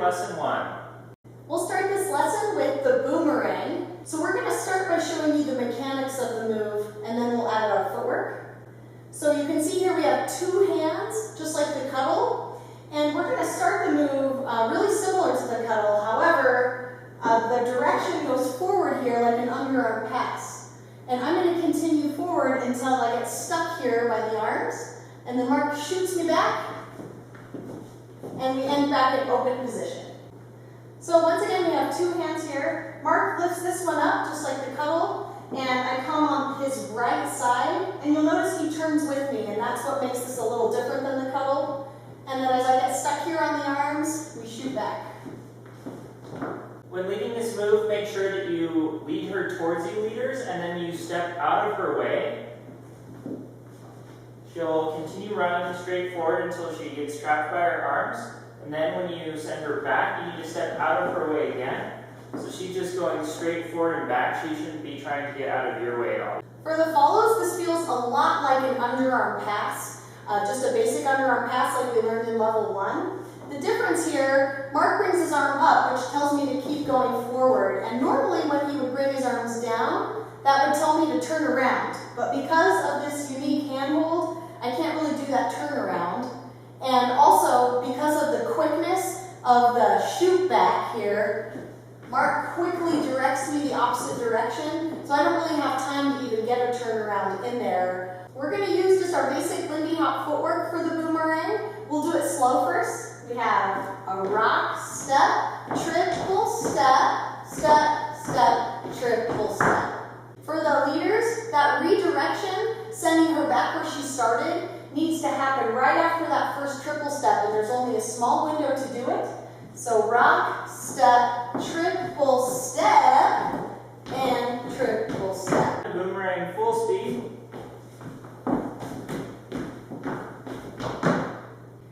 lesson 1. We'll start this lesson with the boomerang. So we're going to start by showing you the mechanics of the move, and then we'll add our footwork. So you can see here we have 2 hands, just like the cuddle, and we're going to start the move really similar to the cuddle. However, the direction goes forward here like an underarm pass. And I'm going to continue forward until I get stuck here by the arms, and then Mark shoots me back, and we end back in open position. So once again, we have 2 hands here. Mark lifts this one up, just like the cuddle, and I come on his right side, and you'll notice he turns with me, and that's what makes this a little different than the cuddle. And then as I get stuck here on the arms, we shoot back. When leading this move, make sure that you lead her towards you, leaders, and then you step out of her way. She'll continue running straight forward until she gets trapped by her arms. And then when you send her back, you need to step out of her way again. So she's just going straight forward and back. She shouldn't be trying to get out of your way at all. For the follows, this feels a lot like an underarm pass. Just a basic underarm pass like we learned in level 1. The difference here, Mark brings his arm up, which tells me to keep going forward. And normally when he would bring his arms down, that would tell me to turn around. But because of this unique handhold, I can't really do that turnaround. And also, because of the quickness of the shoot back here, Mark quickly directs me the opposite direction, so I don't really have time to even get a turnaround in there. We're going to use just our basic Lindy Hop footwork for the boomerang. We'll do it slow first. We have a rock, step, triple step, step, step, triple step. For the leaders, that redirection, sending her back where she started, needs to happen right after that first triple step, and there's only a small window to do it. So rock, step, triple step, and triple step. Boomerang full speed.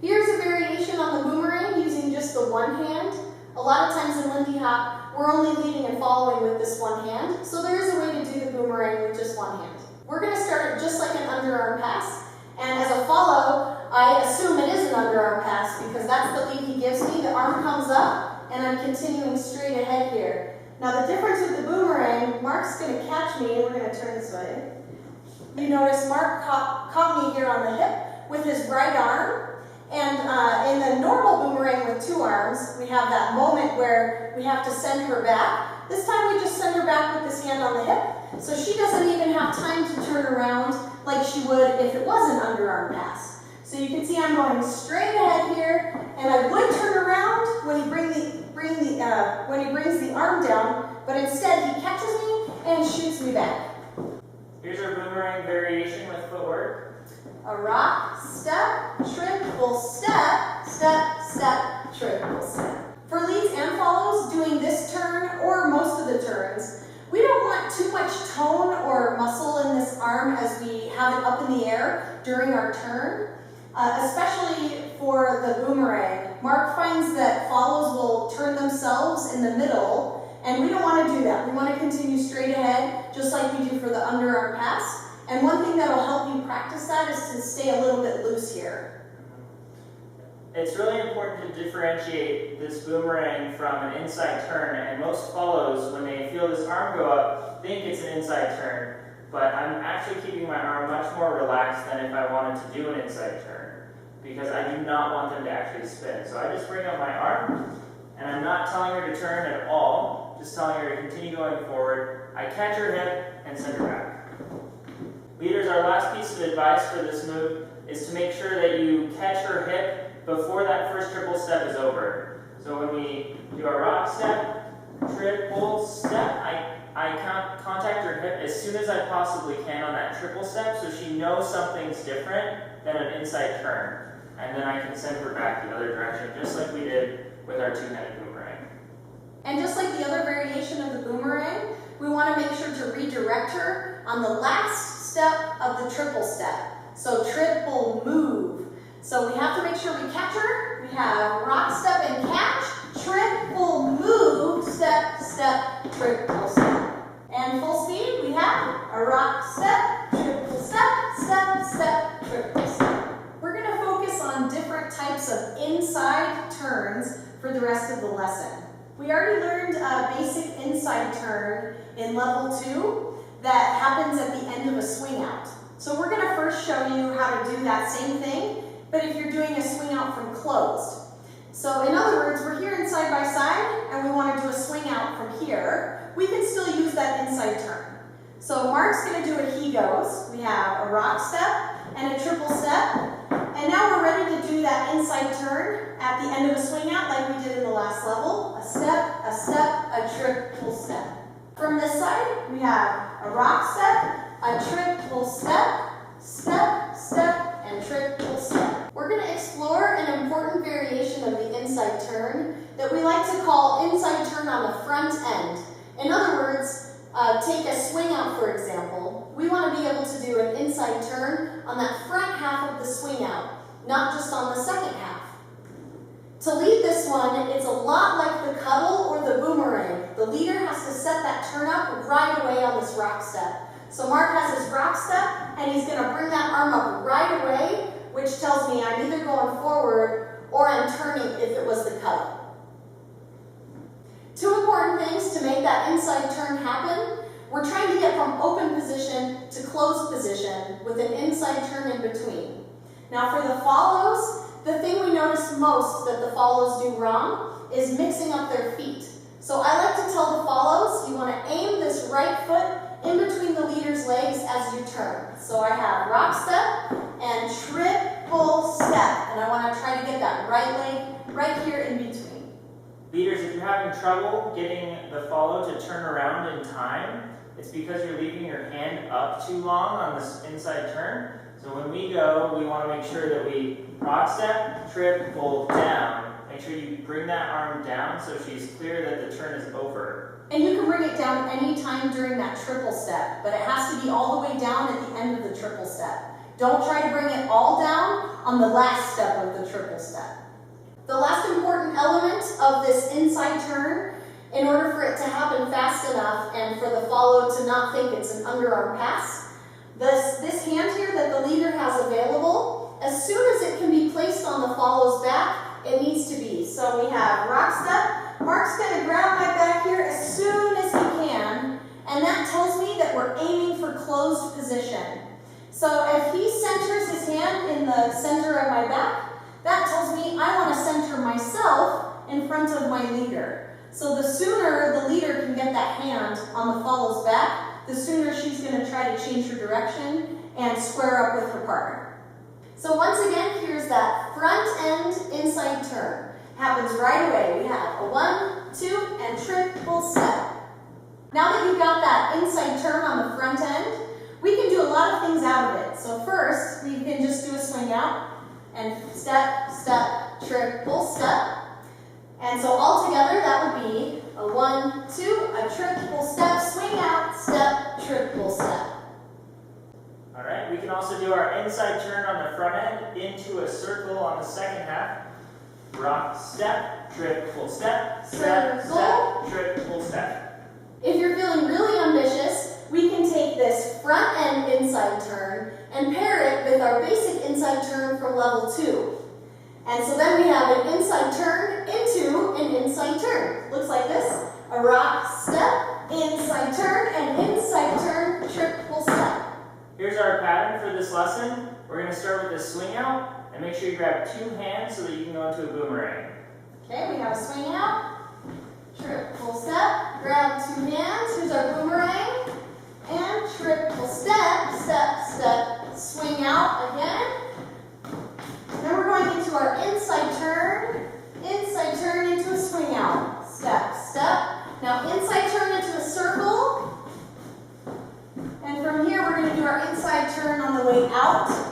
Here's a variation on the boomerang using just the one hand. A lot of times in Lindy Hop, we're only leading and following with this one hand, so there is a way to do the boomerang with just one hand. We're going to start it just like an underarm pass. And as a follow, I assume it is an underarm pass because that's the lead he gives me. The arm comes up, and I'm continuing straight ahead here. Now the difference with the boomerang, Mark's going to catch me, and we're going to turn this way. You notice Mark caught me here on the hip with his right arm. And in the normal boomerang with 2 arms, we have that moment where we have to send her back. This time we just send her back with this hand on the hip, so she doesn't even have time to turn around like she would if it was an underarm pass. So you can see I'm going straight ahead here, and I would turn around when he brings the arm down, but instead he catches me and shoots me back. Here's our boomerang variation with footwork. A rock, step, triple step, step, step, triple step. For leads and follows, doing this turn or most of the turns, we don't want too much tone or muscle in this arm as we have it up in the air during our turn, especially for the boomerang. Mark finds that follows will turn themselves in the middle, and we don't want to do that. We want to continue straight ahead, just like we do for the underarm pass. And one thing that will help you practice that is to stay a little bit loose here. It's really important to differentiate this boomerang from an inside turn, and most follows, when they feel this arm go up, think it's an inside turn. But I'm actually keeping my arm much more relaxed than if I wanted to do an inside turn, because I do not want them to actually spin. So I just bring up my arm, and I'm not telling her to turn at all, just telling her to continue going forward. I catch her hip and send her back. Leaders, our last piece of advice for this move is to make sure that you catch her hip before that first triple step is over. So when we do our rock step, triple step, I contact her hip as soon as I possibly can on that triple step so she knows something's different than an inside turn. And then I can send her back the other direction, just like we did with our 2-handed boomerang. And just like the other variation of the boomerang, we want to make sure to redirect her on the last step of the triple step. So triple move. So we have to make sure we catch her. We have rock, step, and catch. Triple move, step, step, triple step. And full speed, we have a rock, step, triple step, step, step, triple step. We're going to focus on different types of inside turns for the rest of the lesson. We already learned a basic inside turn in level 2 that happens at the end of a swing out. So we're going to first show you how to do that same thing, but if you're doing a swing out from closed. So in other words, we're here in side by side and we want to do a swing out from here. We can still use that inside turn. So Mark's going to do a he goes. We have a rock step and a triple step. And now we're ready to do that inside turn at the end of a swing out like we did in the last level. A step, a triple step. From this side, we have a rock step, a triple step, step, step, and triple step. We're going to explore an important variation of the inside turn that we like to call inside turn on the front end. In other words, take a swing out, for example. We want to be able to do an inside turn on that front half of the swing out, not just on the second half. To lead this one, it's a lot like the cuddle or the boomerang. The leader has to set that turn up right away on this rock step. So Mark has his rock step, and he's going to bring that arm up right away, which tells me I'm either going forward or I'm turning if it was the cuddle. Two important things to make that inside turn happen. We're trying to get from open position to closed position with an inside turn in between. Now for the follows, the thing we notice most that the follows do wrong is mixing up their feet. So I like to tell the follows, you want to aim this right foot in between the leader's legs as you turn. So I have rock step and triple step, and I want to try to get that right leg right here in between. Leaders, if you're having trouble getting the follow to turn around in time, it's because you're leaving your hand up too long on this inside turn. So when we go, we want to make sure that we rock step, triple down. Make sure you bring that arm down so she's clear that the turn is over. And you can bring it down any time during that triple step, but it has to be all the way down at the end of the triple step. Don't try to bring it all down on the last step of the triple step. The last important element of this inside turn, in order for it to happen fast enough and for the follow to not think it's an underarm pass, this hand here that the leader has available, as soon as it can be placed on the follow's back, it needs to be. So we have rock step. Mark's going to grab my back here as soon as he can, and that tells me that we're aiming for closed position. So if he centers his hand in the center of my back, that tells me I want to center myself in front of my leader. So the sooner the leader can get that hand on the follow's back, the sooner she's going to try to change her direction and square up with her partner. So once again, here's that front end inside turn. Happens right away. We have a 1, 2, and triple step. Now that you've got that inside turn on the front end, we can do a lot of things out of it. So first, we can just do a swing out and step, step, triple step. And so all together, that would be a 1, 2, a triple step, swing out, step, triple step. All right, we can also do our inside turn on the front end into a circle on the second half. Rock step, triple step, step, step, triple step. If you're feeling really ambitious, we can take this front end inside turn and pair it with our basic inside turn from level 2. And so then we have an inside turn into an inside turn. Looks like this. A rock step, inside turn, and inside turn, triple step. Here's our pattern for this lesson. We're going to start with a swing out, and make sure you grab 2 hands so that you can go into a boomerang. Okay, we have a swing out, triple step, grab 2 hands, here's our boomerang, and triple step, step, step, swing out again. Then we're going into our inside turn into a swing out, step, step. Now inside turn into a circle, and from here we're going to do our inside turn on the way out.